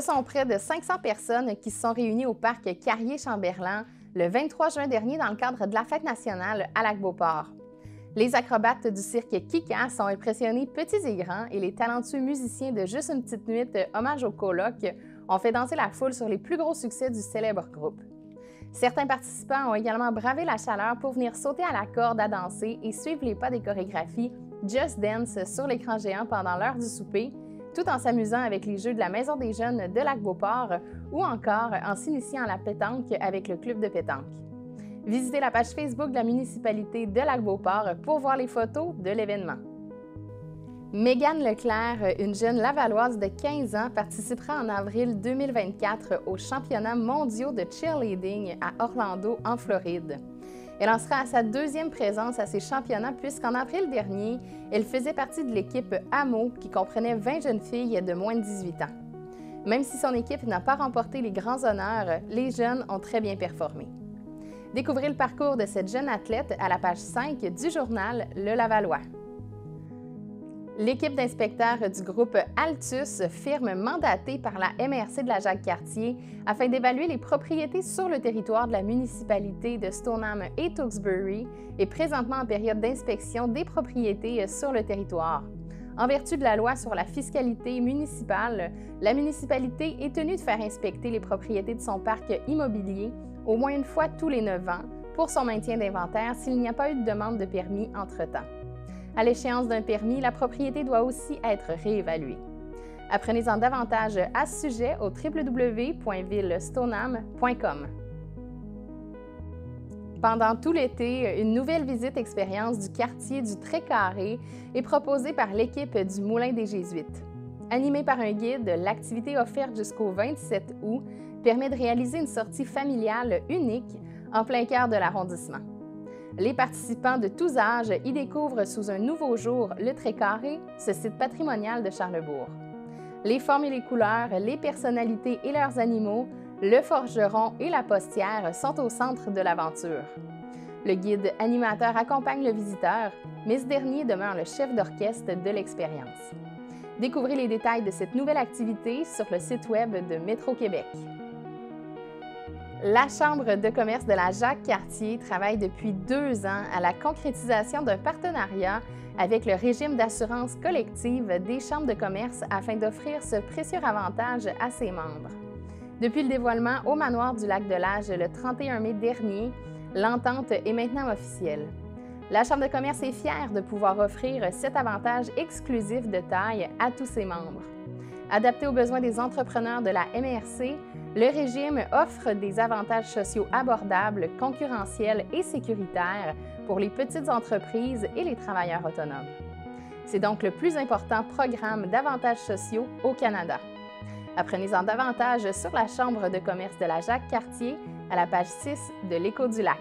sont près de 500 personnes qui se sont réunies au parc Carrier-Chamberlain le 23 juin dernier dans le cadre de la Fête nationale à Lac-Beauport. Les acrobates du cirque Kika ont impressionné petits et grands et les talentueux musiciens de Juste une petite nuit, hommage au coloc, ont fait danser la foule sur les plus gros succès du célèbre groupe. Certains participants ont également bravé la chaleur pour venir sauter à la corde à danser et suivre les pas des chorégraphies Just Dance sur l'écran géant pendant l'heure du souper, tout en s'amusant avec les jeux de la Maison des jeunes de Lac-Beauport ou encore en s'initiant à la pétanque avec le club de pétanque. Visitez la page Facebook de la municipalité de Lac-Beauport pour voir les photos de l'événement. Mégane Leclerc, une jeune Lavalloise de 15 ans, participera en avril 2024 aux championnats mondiaux de cheerleading à Orlando, en Floride. Elle en sera à sa deuxième présence à ces championnats puisqu'en avril dernier, elle faisait partie de l'équipe AMO qui comprenait 20 jeunes filles de moins de 18 ans. Même si son équipe n'a pas remporté les grands honneurs, les jeunes ont très bien performé. Découvrez le parcours de cette jeune athlète à la page 5 du journal Le Lavallois. L'équipe d'inspecteurs du groupe Altus, firme mandatée par la MRC de la Jacques-Cartier, afin d'évaluer les propriétés sur le territoire de la municipalité de Stoneham et Tewksbury, est présentement en période d'inspection des propriétés sur le territoire. En vertu de la loi sur la fiscalité municipale, la municipalité est tenue de faire inspecter les propriétés de son parc immobilier au moins une fois tous les 9 ans pour son maintien d'inventaire s'il n'y a pas eu de demande de permis entre-temps. À l'échéance d'un permis, la propriété doit aussi être réévaluée. Apprenez-en davantage à ce sujet au www.villestoneham.com. Pendant tout l'été, une nouvelle visite expérience du quartier du Très-Carré est proposée par l'équipe du Moulin des Jésuites. Animée par un guide, l'activité offerte jusqu'au 27 août permet de réaliser une sortie familiale unique en plein cœur de l'arrondissement. Les participants de tous âges y découvrent sous un nouveau jour le Très-Carré, ce site patrimonial de Charlesbourg. Les formes et les couleurs, les personnalités et leurs animaux, le forgeron et la postière sont au centre de l'aventure. Le guide animateur accompagne le visiteur, mais ce dernier demeure le chef d'orchestre de l'expérience. Découvrez les détails de cette nouvelle activité sur le site web de Métro-Québec. La Chambre de commerce de la Jacques-Cartier travaille depuis 2 ans à la concrétisation d'un partenariat avec le régime d'assurance collective des chambres de commerce afin d'offrir ce précieux avantage à ses membres. Depuis le dévoilement au manoir du Lac-de-Lage le 31 mai dernier, l'entente est maintenant officielle. La Chambre de commerce est fière de pouvoir offrir cet avantage exclusif de taille à tous ses membres. Adapté aux besoins des entrepreneurs de la MRC, le régime offre des avantages sociaux abordables, concurrentiels et sécuritaires pour les petites entreprises et les travailleurs autonomes. C'est donc le plus important programme d'avantages sociaux au Canada. Apprenez-en davantage sur la Chambre de commerce de la Jacques-Cartier à la page 6 de l'Écho du Lac.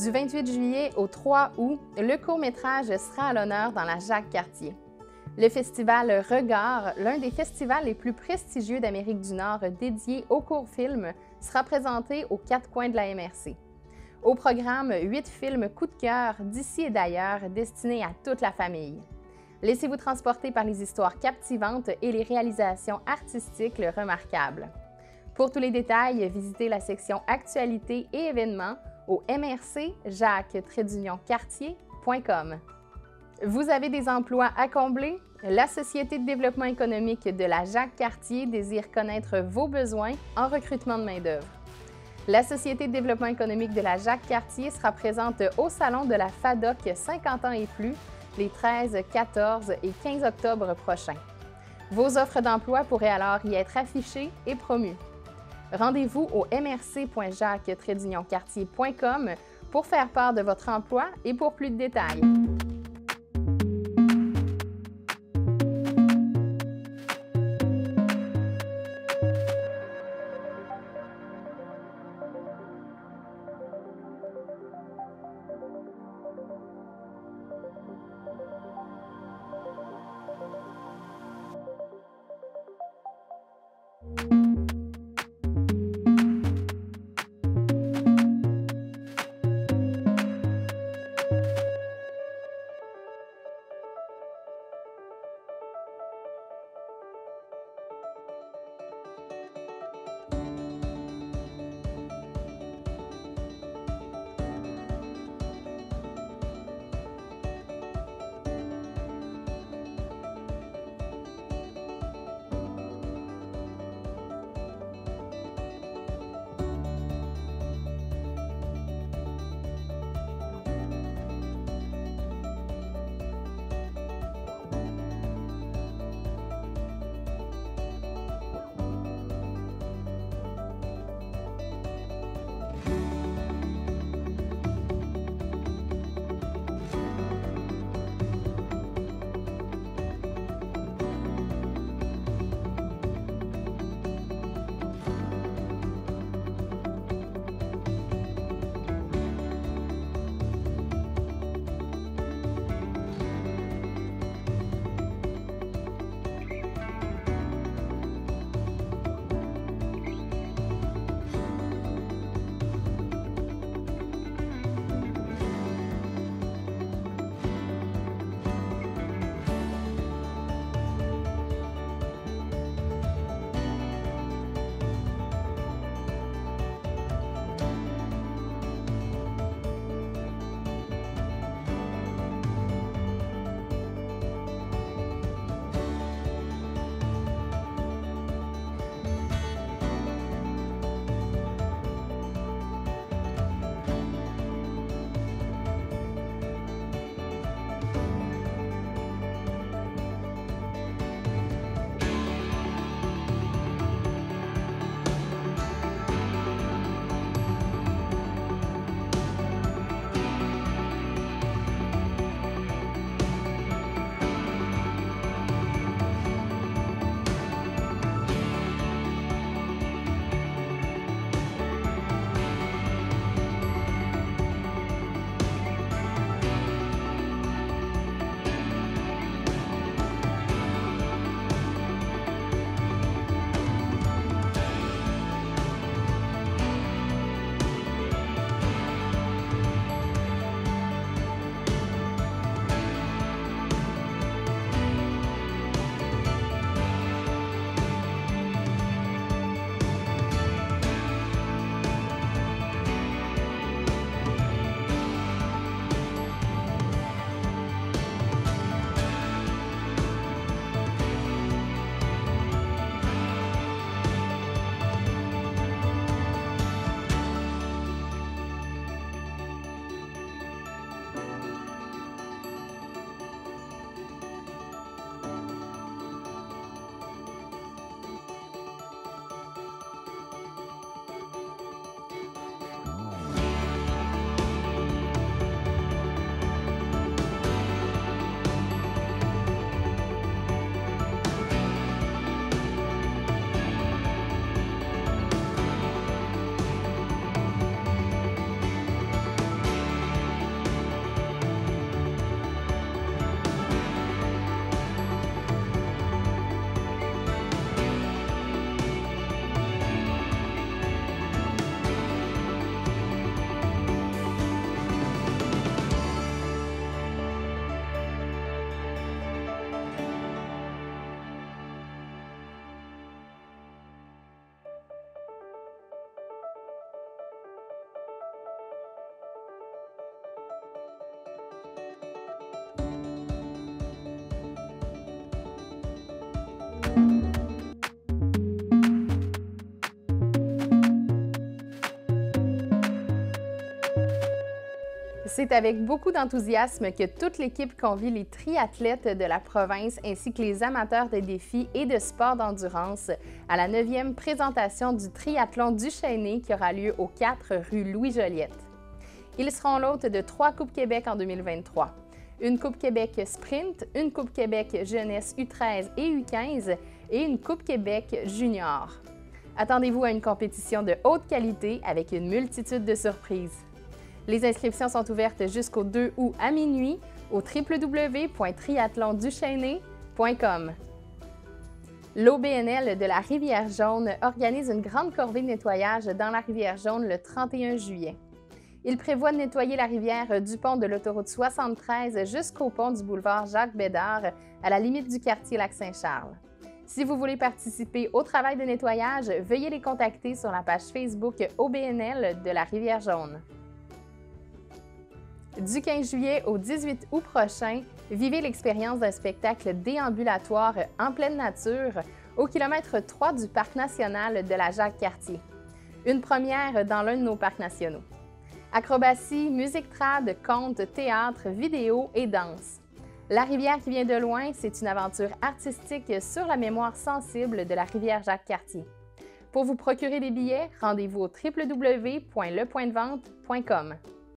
Du 28 juillet au 3 août, le court-métrage sera à l'honneur dans la Jacques-Cartier. Le festival Regard, l'un des festivals les plus prestigieux d'Amérique du Nord dédié aux courts-films, sera présenté aux quatre coins de la MRC. Au programme, 8 films coup de cœur d'ici et d'ailleurs destinés à toute la famille. Laissez-vous transporter par les histoires captivantes et les réalisations artistiques remarquables. Pour tous les détails, visitez la section Actualités et événements au mrcjacques-cartier.com. Vous avez des emplois à combler? La Société de développement économique de la Jacques-Cartier désire connaître vos besoins en recrutement de main-d'œuvre. La Société de développement économique de la Jacques-Cartier sera présente au Salon de la FADOC 50 ans et plus les 13, 14 et 15 octobre prochains. Vos offres d'emploi pourraient alors y être affichées et promues. Rendez-vous au mrc.jacques-cartier.com pour faire part de votre emploi et pour plus de détails. C'est avec beaucoup d'enthousiasme que toute l'équipe convie les triathlètes de la province ainsi que les amateurs de défis et de sports d'endurance à la 9e présentation du triathlon du Chêné qui aura lieu au 4 rue Louis-Joliette. Ils seront l'hôte de 3 Coupes Québec en 2023. Une Coupe Québec Sprint, une Coupe Québec Jeunesse U13 et U15 et une Coupe Québec Junior. Attendez-vous à une compétition de haute qualité avec une multitude de surprises. Les inscriptions sont ouvertes jusqu'au 2 août à minuit au www.triathlonduchesnay.com. L'OBNL de la Rivière-Jaune organise une grande corvée de nettoyage dans la Rivière-Jaune le 31 juillet. Il prévoit de nettoyer la rivière du pont de l'autoroute 73 jusqu'au pont du boulevard Jacques-Bédard à la limite du quartier Lac-Saint-Charles. Si vous voulez participer au travail de nettoyage, veuillez les contacter sur la page Facebook OBNL de la Rivière-Jaune. Du 15 juillet au 18 août prochain, vivez l'expérience d'un spectacle déambulatoire en pleine nature au kilomètre 3 du Parc national de la Jacques-Cartier. Une première dans l'un de nos parcs nationaux. Acrobatie, musique trad, contes, théâtre, vidéo et danse. La rivière qui vient de loin, c'est une aventure artistique sur la mémoire sensible de la rivière Jacques-Cartier. Pour vous procurer des billets, rendez-vous au www.lepointdevente.com.